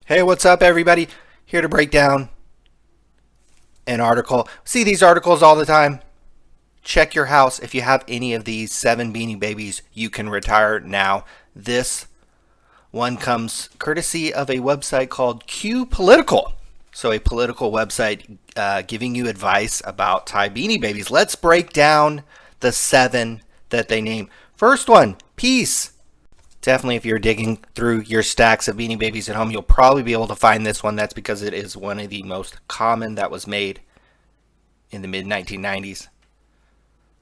Hey, what's up, everybody? Here to break down an article. See these articles all the time? Check your house. If you have any of these 7 Beanie Babies, you can retire now. This one comes courtesy of a website called Qpolitical. So a political website giving you advice about Ty Beanie Babies. Let's break down the 7 that they name. First one, peace. Definitely, if you're digging through your stacks of Beanie Babies at home, you'll probably be able to find this one. That's because it is one of the most common that was made in the mid-1990s.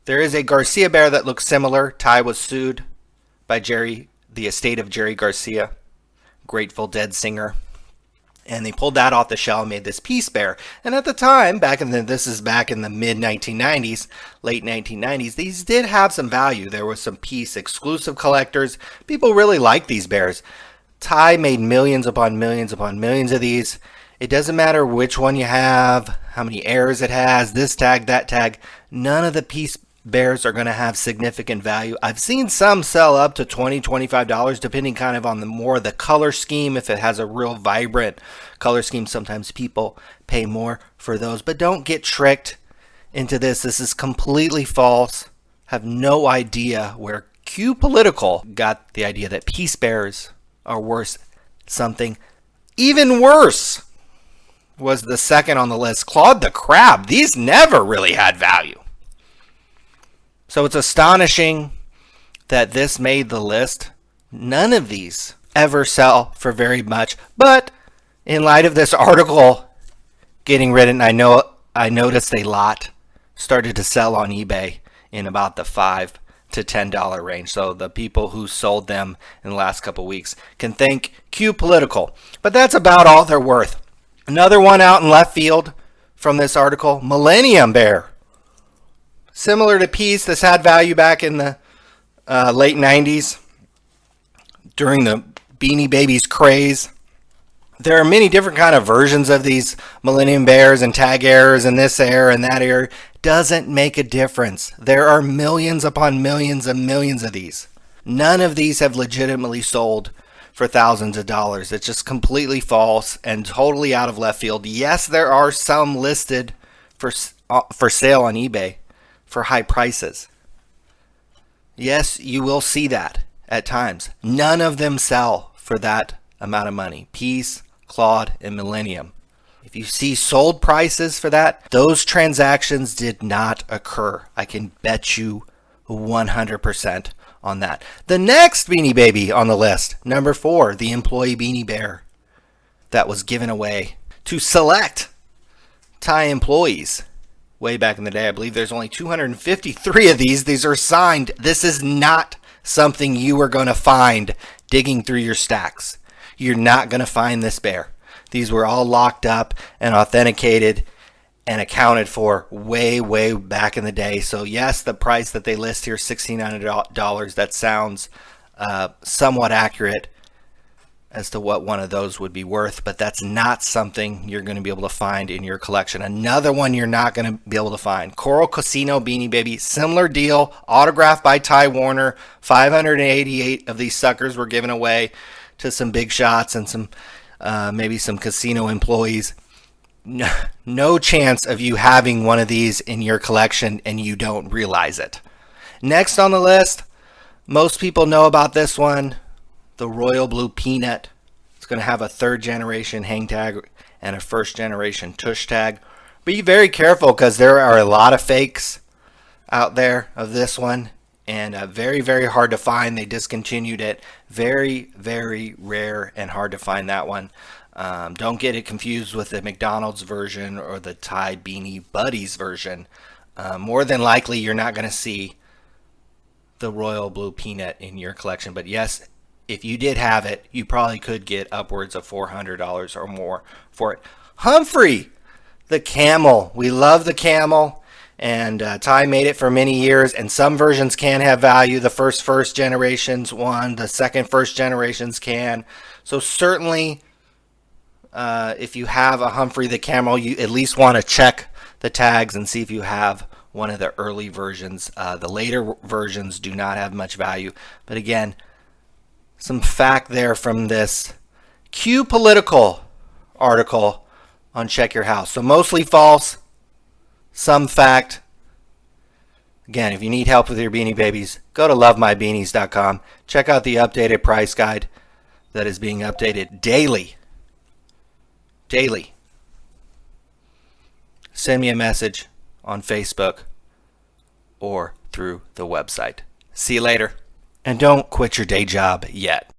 There is a Garcia bear that looks similar. Ty was sued by the estate of Jerry Garcia, Grateful Dead singer. And they pulled that off the shell and made this peace bear. And at the time, this is back in the mid-1990s, late 1990s, these did have some value. There was some peace exclusive collectors. People really liked these bears. Ty made millions upon millions upon millions of these. It doesn't matter which one you have, how many airs it has, this tag, that tag. None of the peace bears are going to have significant value. I've seen some sell up to $20, $25, depending kind of on the color scheme. If it has a real vibrant color scheme, sometimes people pay more for those. But don't get tricked into this. This is completely false. Have no idea where Qpolitical got the idea that peace bears are worth something. Even worse was the second on the list, Claud the Crab. These never really had value. So it's astonishing that this made the list. None of these ever sell for very much. But in light of this article getting written, I noticed a lot started to sell on eBay in about the $5 to $10 range. So the people who sold them in the last couple weeks can thank Qpolitical. But that's about all they're worth. Another one out in left field from this article, Millennium Bear. Similar to peace, this had value back in the late 90s during the Beanie Babies craze. There are many different kind of versions of these Millennium Bears and tag errors and this error and that error. Doesn't make a difference. There are millions upon millions and millions of these. None of these have legitimately sold for thousands of dollars. It's just completely false and totally out of left field. Yes, there are some listed for sale on eBay for high prices. Yes, you will see that at times. None of them sell for that amount of money. Peace, Claud, and Millennium. If you see sold prices for that, those transactions did not occur. I can bet you 100% on that. The next Beanie Baby on the list, number 4, the employee Beanie Bear that was given away to select Ty employees. Way back in the day, I believe there's only 253 of these. These are signed. This is not something you are going to find digging through your stacks. You're not going to find this bear. These were all locked up and authenticated and accounted for way, way back in the day. So yes, the price that they list here, $1,600, that sounds somewhat accurate as to what one of those would be worth, but that's not something you're going to be able to find in your collection. Another one you're not going to be able to find, Coral Casino Beanie Baby, similar deal, autographed by Ty Warner. 588 of these suckers were given away to some big shots and some maybe some casino employees. No chance of you having one of these in your collection and you don't realize it. Next on the list, most people know about this one, the Royal Blue Peanut. It's going to have a 3rd generation hang tag and a 1st generation tush tag. Be very careful because there are a lot of fakes out there of this one, and very, very hard to find. They discontinued it. Very, very rare and hard to find that one. Don't get it confused with the McDonald's version or the Ty Beanie Buddies version. More than likely, you're not going to see the Royal Blue Peanut in your collection. But yes, if you did have it, you probably could get upwards of $400 or more for it. Humphrey, the camel. We love the camel. And Ty made it for many years, and some versions can have value. The first generations one, the second first generations can. So certainly, if you have a Humphrey the camel, you at least want to check the tags and see if you have one of the early versions. The later versions do not have much value. But again, some fact there from this Qpolitical article on Check Your House. So mostly false, some fact. Again, if you need help with your Beanie Babies, go to lovemybeanies.com. Check out the updated price guide that is being updated daily. Daily. Send me a message on Facebook or through the website. See you later. And don't quit your day job yet.